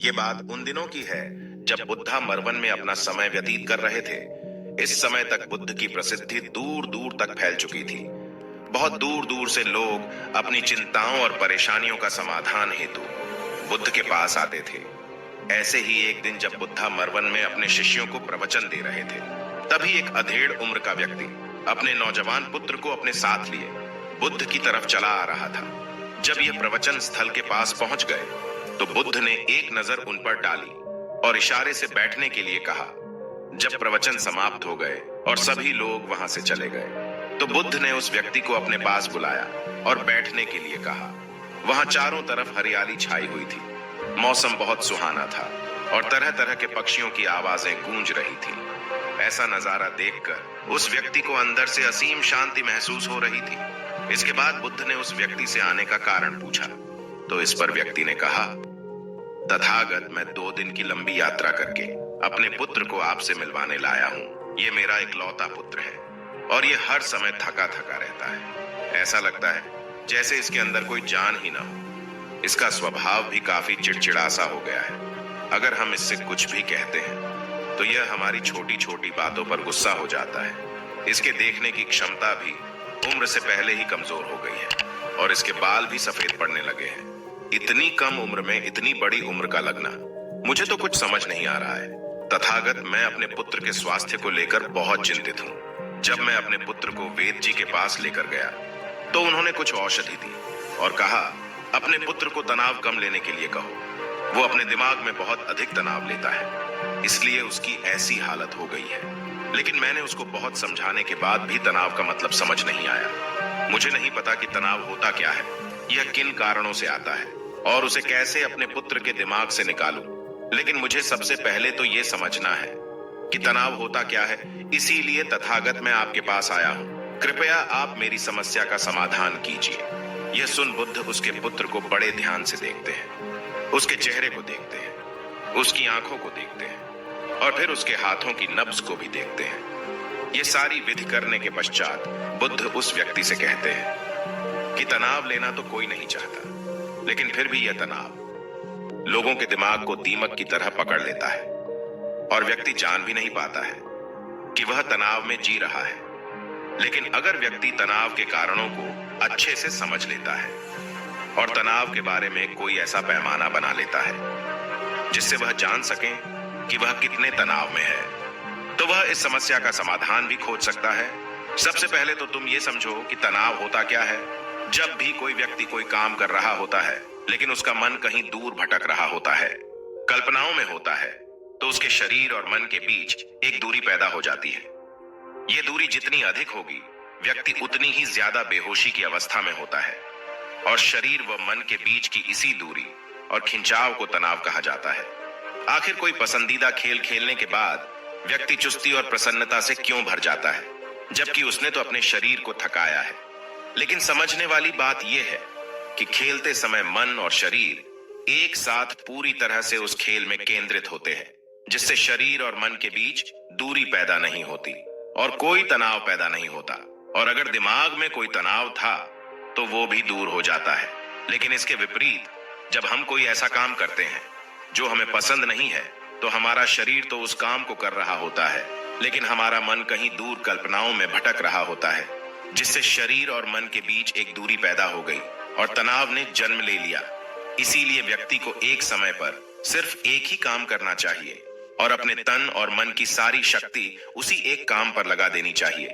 ये बात उन दिनों की है जब बुद्धा मरवन में अपना समय व्यतीत कर रहे थे। इस समय तक बुद्ध की प्रसिद्धि दूर दूर तक फैल चुकी थी। बहुत दूर दूर से लोग अपनी चिंताओं और परेशानियों का समाधान हेतु बुद्ध के पास आते थे। ऐसे ही एक दिन जब बुद्धा मरवन में अपने शिष्यों को प्रवचन दे रहे थे, तभी एक अधेड़ उम्र का व्यक्ति अपने नौजवान पुत्र को अपने साथ लिए बुद्ध की तरफ चला आ रहा था। जब यह प्रवचन स्थल के पास पहुंच गए तो बुद्ध ने एक नजर उन पर डाली और इशारे से बैठने के लिए कहा। जब प्रवचन समाप्त हो गए और सभी लोग वहां से चले गए तो बुद्ध ने उस व्यक्ति को अपने पास बुलाया और बैठने के लिए कहा। वहां चारों तरफ हरियाली छाई हुई थी। मौसम बहुत सुहाना था और तरह तरह के पक्षियों की आवाजें गूंज रही थी। ऐसा नजारा देखकर उस व्यक्ति को अंदर से असीम शांति महसूस हो रही थी। इसके बाद बुद्ध ने उस व्यक्ति से आने का कारण पूछा तो इस पर व्यक्ति ने कहा, तथागत, मैं 2 दिन की लंबी यात्रा करके अपने पुत्र को आपसे मिलवाने लाया हूँ। ये मेरा इकलौता पुत्र है और ये हर समय थका थका रहता है। ऐसा लगता है जैसे इसके अंदर कोई जान ही ना हो। इसका स्वभाव भी काफी चिड़चिड़ा सा हो गया है। अगर हम इससे कुछ भी कहते हैं तो यह हमारी छोटी छोटी बातों पर गुस्सा हो जाता है। इसके देखने की क्षमता भी उम्र से पहले ही कमजोर हो गई है और इसके बाल भी सफेद पड़ने लगे हैं। इतनी कम उम्र में इतनी बड़ी उम्र का लगना, मुझे तो कुछ समझ नहीं आ रहा है। तथागत, मैं अपने पुत्र के स्वास्थ्य को लेकर बहुत चिंतित हूँ। जब मैं अपने पुत्र को वेद जी के पास लेकर गया तो उन्होंने कुछ औषधि दी और कहा, अपने पुत्र को तनाव कम लेने के लिए कहो। वो अपने दिमाग में बहुत अधिक तनाव लेता है, इसलिए उसकी ऐसी हालत हो गई है। लेकिन मैंने उसको बहुत समझाने के बाद भी तनाव का मतलब समझ नहीं आया। मुझे नहीं पता कि तनाव होता क्या है, यह किन कारणों से आता है और उसे कैसे अपने पुत्र के दिमाग से निकालूं। लेकिन मुझे सबसे पहले तो यह समझना है कि तनाव होता क्या है। इसीलिए तथागत मैं आपके पास आया हूं। कृपया आप मेरी समस्या का समाधान कीजिए। यह सुन बुद्ध उसके पुत्र को बड़े ध्यान से देखते हैं। उसके चेहरे को देखते हैं, उसकी आंखों को देखते हैं और फिर उसके हाथों की नब्ज को भी देखते हैं। ये सारी विधि करने के पश्चात बुद्ध उस व्यक्ति से कहते हैं कि तनाव लेना तो कोई नहीं चाहता, लेकिन फिर भी यह तनाव लोगों के दिमाग को दीमक की तरह पकड़ लेता है और व्यक्ति जान भी नहीं पाता है कि वह तनाव में जी रहा है। लेकिन अगर व्यक्ति तनाव के कारणों को अच्छे से समझ लेता है और तनाव के बारे में कोई ऐसा पैमाना बना लेता है जिससे वह जान सके कि वह कितने तनाव में है, तो वह इस समस्या का समाधान भी खोज सकता है। सबसे पहले तो तुम ये समझो कि तनाव होता क्या है। जब भी कोई व्यक्ति कोई काम कर रहा होता है लेकिन उसका मन कहीं दूर भटक रहा होता है, कल्पनाओं में होता है, तो उसके शरीर और मन के बीच एक दूरी पैदा हो जाती है। ये दूरी जितनी अधिक होगी, व्यक्ति उतनी ही ज्यादा बेहोशी की अवस्था में होता है और शरीर व मन के बीच की इसी दूरी और खिंचाव को तनाव कहा जाता है। आखिर कोई पसंदीदा खेल खेलने के बाद व्यक्ति चुस्ती और प्रसन्नता से क्यों भर जाता है, जबकि उसने तो अपने शरीर को थकाया है। लेकिन समझने वाली बात यह है कि खेलते समय मन और शरीर एक साथ पूरी तरह से उस खेल में केंद्रित होते हैं, जिससे शरीर और मन के बीच दूरी पैदा नहीं होती और कोई तनाव पैदा नहीं होता। और अगर दिमाग में कोई तनाव था तो वो भी दूर हो जाता है। लेकिन इसके विपरीत, जब हम कोई ऐसा काम करते हैं जो हमें पसंद नहीं है, तो हमारा शरीर तो उस काम को कर रहा होता है, लेकिन हमारा मन कहीं दूर कल्पनाओं में भटक रहा होता है, जिससे शरीर और मन के बीच एक दूरी पैदा हो गई और तनाव ने जन्म ले लिया। इसीलिए व्यक्ति को एक समय पर सिर्फ एक ही काम करना चाहिए और अपने तन और मन की सारी शक्ति उसी एक काम पर लगा देनी चाहिए,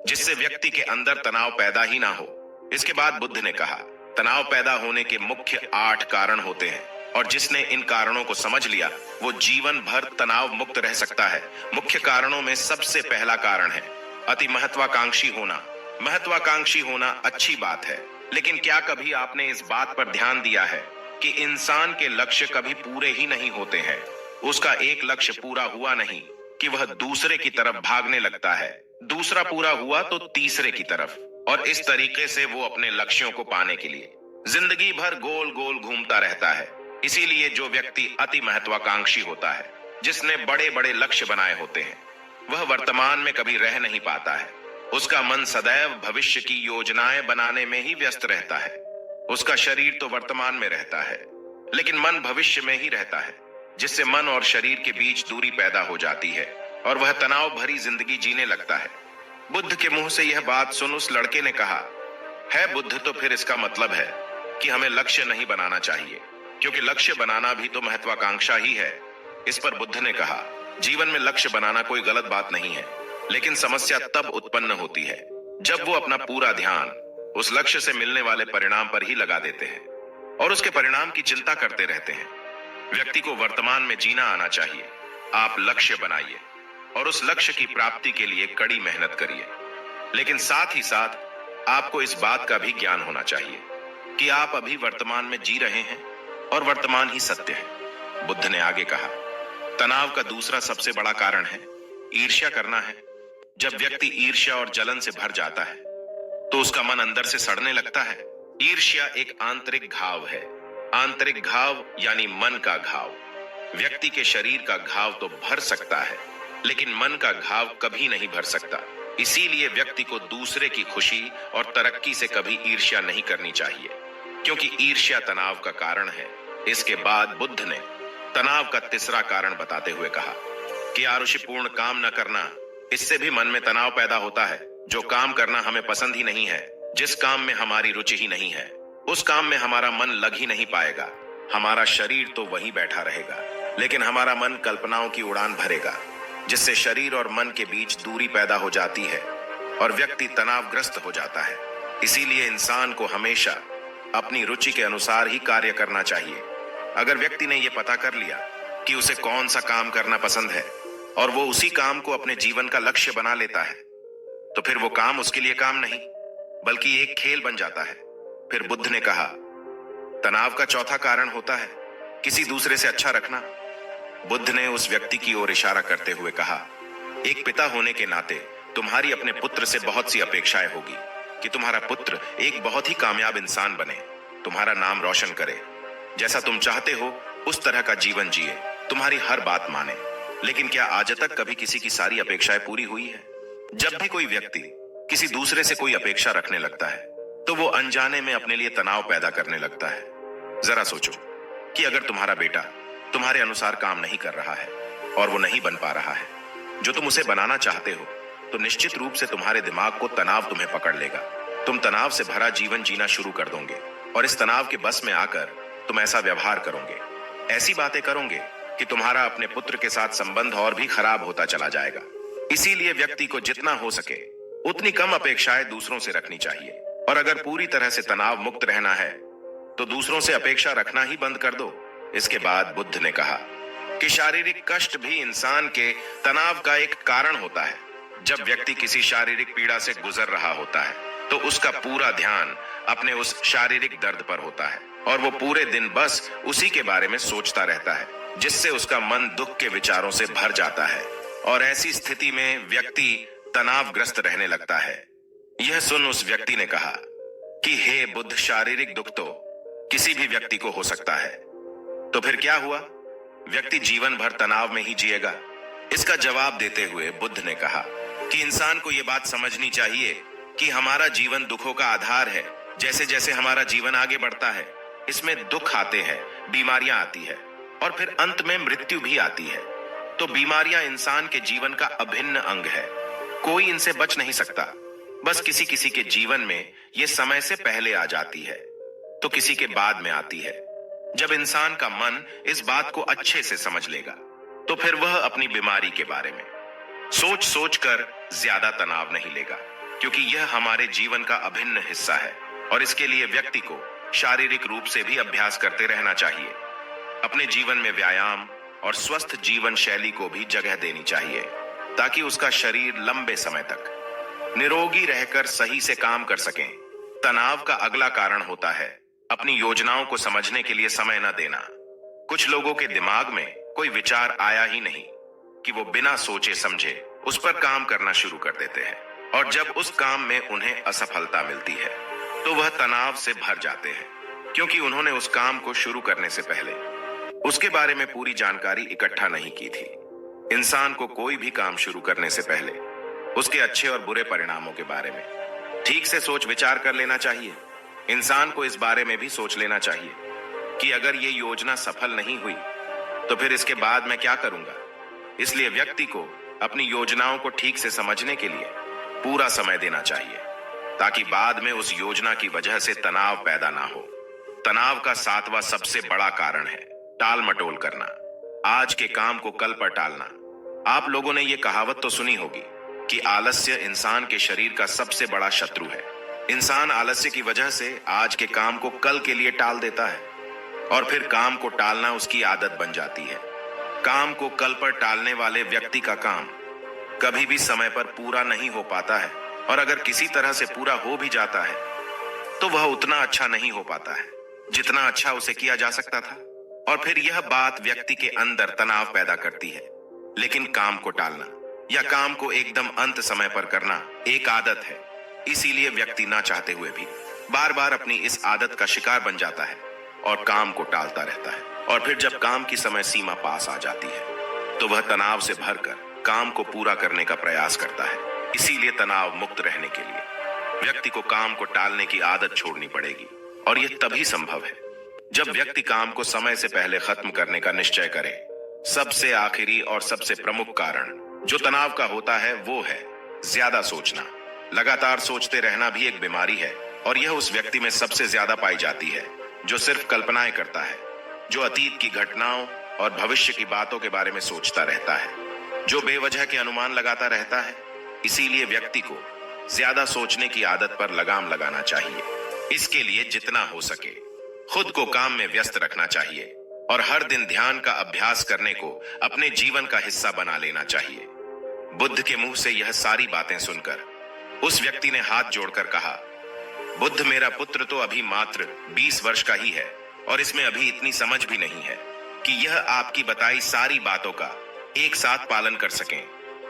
जिससे व्यक्ति के अंदर तनाव पैदा ही ना हो। इसके बाद बुद्ध ने कहा, तनाव पैदा होने के मुख्य 8 कारण होते हैं और जिसने इन कारणों को समझ लिया वो जीवन भर तनाव मुक्त रह सकता है। मुख्य कारणों में सबसे पहला कारण है अति महत्वाकांक्षी होना। महत्वाकांक्षी होना अच्छी बात है, लेकिन क्या कभी आपने इस बात पर ध्यान दिया है कि इंसान के लक्ष्य कभी पूरे ही नहीं होते हैं। उसका एक लक्ष्य पूरा हुआ नहीं कि वह दूसरे की तरफ भागने लगता है, दूसरा पूरा हुआ तो तीसरे की तरफ, और इस तरीके से वो अपने लक्ष्यों को पाने के लिए जिंदगी भर गोल गोल घूमता रहता है। इसीलिए जो व्यक्ति अति महत्वाकांक्षी होता है, जिसने बड़े बड़े लक्ष्य बनाए होते हैं, वह वर्तमान में कभी रह नहीं पाता है। उसका मन सदैव भविष्य की योजनाएं बनाने में ही व्यस्त रहता है। उसका शरीर तो वर्तमान में रहता है, लेकिन मन भविष्य में ही रहता है। जिससे मन और शरीर के बीच दूरी पैदा हो जाती है और वह तनाव भरी जिंदगी जीने लगता है। बुद्ध के मुंह से यह बात सुन उस लड़के ने कहा, है बुद्ध, तो फिर इसका मतलब है कि हमें लक्ष्य नहीं बनाना चाहिए, क्योंकि लक्ष्य बनाना भी तो महत्वाकांक्षा ही है। इस पर बुद्ध ने कहा, जीवन में लक्ष्य बनाना कोई गलत बात नहीं है, लेकिन समस्या तब उत्पन्न होती है जब वो अपना पूरा ध्यान उस लक्ष्य से मिलने वाले परिणाम पर ही लगा देते हैं और उसके परिणाम की चिंता करते रहते हैं। व्यक्ति को वर्तमान में जीना आना चाहिए। आप लक्ष्य बनाइए और उस लक्ष्य की प्राप्ति के लिए कड़ी मेहनत करिए, लेकिन साथ ही साथ आपको इस बात का भी ज्ञान होना चाहिए कि आप अभी वर्तमान में जी रहे हैं और वर्तमान ही सत्य है। बुद्ध ने आगे कहा, तनाव का दूसरा सबसे बड़ा कारण है ईर्ष्या करना है। जब व्यक्ति ईर्ष्या और जलन से भर जाता है तो उसका मन अंदर से सड़ने लगता है। ईर्ष्या एक आंतरिक घाव है। आंतरिक घाव यानी मन का घाव। व्यक्ति के शरीर का घाव तो भर सकता है, लेकिन मन का घाव कभी नहीं भर सकता। इसीलिए व्यक्ति को दूसरे की खुशी और तरक्की से कभी ईर्ष्या नहीं करनी चाहिए, क्योंकि ईर्ष्या तनाव का कारण है। इसके बाद बुद्ध ने तनाव का तीसरा कारण बताते हुए कहा कि आरुषिपूर्ण काम न करना, इससे भी मन में तनाव पैदा होता है। जो काम करना हमें पसंद ही नहीं है, जिस काम में हमारी रुचि ही नहीं है, उस काम में हमारा मन लग ही नहीं पाएगा। हमारा शरीर तो वहीं बैठा रहेगा, लेकिन हमारा मन कल्पनाओं की उड़ान भरेगा, जिससे शरीर और मन के बीच दूरी पैदा हो जाती है और व्यक्ति तनावग्रस्त हो जाता है। इसीलिए इंसान को हमेशा अपनी रुचि के अनुसार ही कार्य करना चाहिए। अगर व्यक्ति ने यह पता कर लिया कि उसे कौन सा काम करना पसंद है और वो उसी काम को अपने जीवन का लक्ष्य बना लेता है, तो फिर वो काम उसके लिए काम नहीं बल्कि एक खेल बन जाता है। फिर बुद्ध ने कहा, तनाव का चौथा कारण होता है किसी दूसरे से अच्छा रखना। बुद्ध ने उस व्यक्ति की ओर इशारा करते हुए कहा, एक पिता होने के नाते तुम्हारी अपने पुत्र से बहुत सी अपेक्षाएं होगी कि तुम्हारा पुत्र एक बहुत ही कामयाब इंसान बने, तुम्हारा नाम रोशन करे, जैसा तुम चाहते हो उस तरह का जीवन जिए, तुम्हारी हर बात माने। लेकिन क्या आज तक कभी किसी की सारी अपेक्षाएं पूरी हुई है? जब भी कोई व्यक्ति किसी दूसरे से कोई अपेक्षा रखने लगता है तो वो अनजाने में अपने लिए तनाव पैदा करने लगता है। जरा सोचो कि अगर तुम्हारा बेटा तुम्हारे अनुसार काम नहीं कर रहा है और वो नहीं बन पा रहा है जो तुम उसे बनाना चाहते हो, तो निश्चित रूप से तुम्हारे दिमाग को तनाव तुम्हें पकड़ लेगा। तुम तनाव से भरा जीवन जीना शुरू कर दोगे और इस तनाव के बस में आकर तुम ऐसा व्यवहार करोगे, ऐसी बातें करोगे कि तुम्हारा अपने पुत्र के साथ संबंध और भी खराब होता चला जाएगा। इसीलिए व्यक्ति को जितना हो सके उतनी कम अपेक्षाएं दूसरों से रखनी चाहिए, और अगर पूरी तरह से तनाव मुक्त रहना है तो दूसरों से अपेक्षा रखना ही बंद कर दो। इसके बाद बुद्ध ने कहा कि शारीरिक कष्ट भी इंसान के तनाव का एक कारण होता है। जब व्यक्ति किसी शारीरिक पीड़ा से गुजर रहा होता है तो उसका पूरा ध्यान अपने उस शारीरिक दर्द पर होता है और वो पूरे दिन बस उसी के बारे में सोचता रहता है, जिससे उसका मन दुख के विचारों से भर जाता है और ऐसी स्थिति में व्यक्ति तनावग्रस्त रहने लगता है। यह सुन उस व्यक्ति ने कहा कि हे बुद्ध, शारीरिक दुख तो किसी भी व्यक्ति को हो सकता है, तो फिर क्या हुआ? व्यक्ति जीवन भर तनाव में ही जिएगा? इसका जवाब देते हुए बुद्ध ने कहा कि इंसान को यह बात समझनी चाहिए कि हमारा जीवन दुखों का आधार है। जैसे जैसे हमारा जीवन आगे बढ़ता है, इसमें दुख आते हैं, बीमारियां आती है और फिर अंत में मृत्यु भी आती है। तो बीमारियां इंसान के जीवन का अभिन्न अंग है, कोई इनसे बच नहीं सकता। बस किसी किसी के जीवन में ये समय से पहले आ जाती है तो किसी के बाद में आती है। जब इंसान का मन इस बात को अच्छे से समझ लेगा तो फिर वह अपनी बीमारी के बारे में सोच सोच कर ज्यादा तनाव नहीं लेगा, क्योंकि यह हमारे जीवन का अभिन्न हिस्सा है और इसके लिए व्यक्ति को शारीरिक रूप से भी अभ्यास करते रहना चाहिए। अपने जीवन में व्यायाम और स्वस्थ जीवन शैली को भी जगह देनी चाहिए ताकि उसका शरीर लंबे समय तक निरोगी रहकर सही से काम कर सकें। तनाव का अगला कारण होता है अपनी योजनाओं को समझने के लिए समय न देना। कुछ लोगों के दिमाग में कोई विचार आया ही नहीं कि वो बिना सोचे समझे उस पर काम करना शुरू कर देते हैं, और जब उस काम में उन्हें असफलता मिलती है तो वह तनाव से भर जाते हैं, क्योंकि उन्होंने उस काम को शुरू करने से पहले उसके बारे में पूरी जानकारी इकट्ठा नहीं की थी। इंसान को कोई भी काम शुरू करने से पहले उसके अच्छे और बुरे परिणामों के बारे में ठीक से सोच विचार कर लेना चाहिए। इंसान को इस बारे में भी सोच लेना चाहिए कि अगर ये योजना सफल नहीं हुई तो फिर इसके बाद मैं क्या करूंगा? इसलिए व्यक्ति को अपनी योजनाओं को ठीक से समझने के लिए पूरा समय देना चाहिए, ताकि बाद में उस योजना की वजह से तनाव पैदा ना हो। तनाव का 7वां सबसे बड़ा कारण है टाल मटोल करना, आज के काम को कल पर टालना। आप लोगों ने ये कहावत तो सुनी होगी कि आलस्य इंसान के शरीर का सबसे बड़ा शत्रु है। इंसान आलस्य की वजह से आज के काम को कल के लिए टाल देता है और फिर काम को टालना उसकी आदत बन जाती है। काम को कल पर टालने वाले व्यक्ति का काम कभी भी समय पर पूरा नहीं हो पाता है, और अगर किसी तरह से पूरा हो भी जाता है तो वह उतना अच्छा नहीं हो पाता है जितना अच्छा उसे किया जा सकता था। और फिर यह बात व्यक्ति के अंदर तनाव पैदा करती है। लेकिन काम को टालना या काम को एकदम अंत समय पर करना एक आदत है, इसीलिए व्यक्ति ना चाहते हुए भी बार बार अपनी इस आदत का शिकार बन जाता है और काम को टालता रहता है। और फिर जब काम की समय सीमा पास आ जाती है तो वह तनाव से भरकर काम को पूरा करने का प्रयास करता है। इसीलिए तनाव मुक्त रहने के लिए व्यक्ति को काम को टालने की आदत छोड़नी पड़ेगी, और यह तभी संभव है जब व्यक्ति काम को समय से पहले खत्म करने का निश्चय करे। सबसे आखिरी और सबसे प्रमुख कारण जो तनाव का होता है वो है ज्यादा सोचना। लगातार सोचते रहना भी एक बीमारी है, और यह उस व्यक्ति में सबसे ज्यादा पाई जाती है जो सिर्फ कल्पनाएं करता है, जो अतीत की घटनाओं और भविष्य की बातों के बारे में सोचता रहता है, जो बेवजह के अनुमान लगाता रहता है। इसीलिए व्यक्ति को ज्यादा सोचने की आदत पर लगाम लगाना चाहिए। इसके लिए जितना हो सके खुद को काम में व्यस्त रखना चाहिए और हर दिन ध्यान का अभ्यास करने को अपने जीवन का हिस्सा बना लेना चाहिए। बुद्ध के मुंह से यह सारी बातें सुनकर उस व्यक्ति ने हाथ जोड़कर कहा, बुद्ध, मेरा पुत्र तो अभी मात्र 20 वर्ष का ही है और इसमें अभी इतनी समझ भी नहीं है कि यह आपकी बताई सारी बातों का एक साथ पालन कर सकें।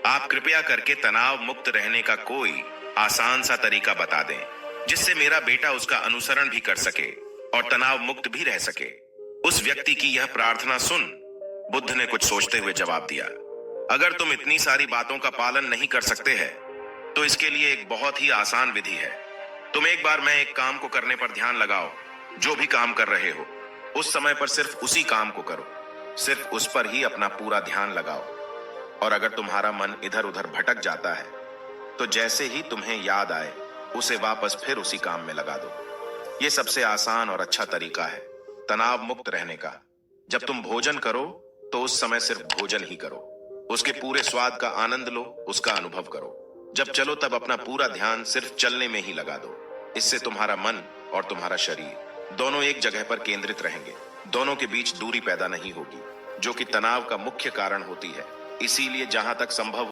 आप कृपया करके तनाव मुक्त रहने का कोई आसान सा तरीका बता दें जिससे मेरा बेटा उसका अनुसरण भी कर सके और तनाव मुक्त भी रह सके। उस व्यक्ति की यह प्रार्थना सुन बुद्ध ने कुछ सोचते हुए जवाब दिया, अगर तुम इतनी सारी बातों का पालन नहीं कर सकते हैं तो इसके लिए एक बहुत ही आसान विधि है। तुम एक बार मैं एक काम को करने पर ध्यान लगाओ। जो भी काम कर रहे हो उस समय पर सिर्फ उसी काम को करो, सिर्फ उस पर ही अपना पूरा ध्यान लगाओ। और अगर तुम्हारा मन इधर उधर भटक जाता है तो जैसे ही तुम्हें याद आए उसे वापस फिर उसी काम में लगा दो। यह सबसे आसान और अच्छा तरीका है तनाव मुक्त रहने का। जब तुम भोजन करो तो उस समय सिर्फ भोजन ही करो, उसके पूरे स्वाद का आनंद लो, उसका अनुभव करो। जब चलो तब अपना पूरा ध्यान सिर्फ चलने में ही लगा दो। इससे तुम्हारा मन और तुम्हारा शरीर दोनों एक जगह पर केंद्रित रहेंगे, दोनों के बीच दूरी पैदा नहीं होगी जो कि तनाव का मुख्य कारण होती है। इसीलिए जहां तक संभव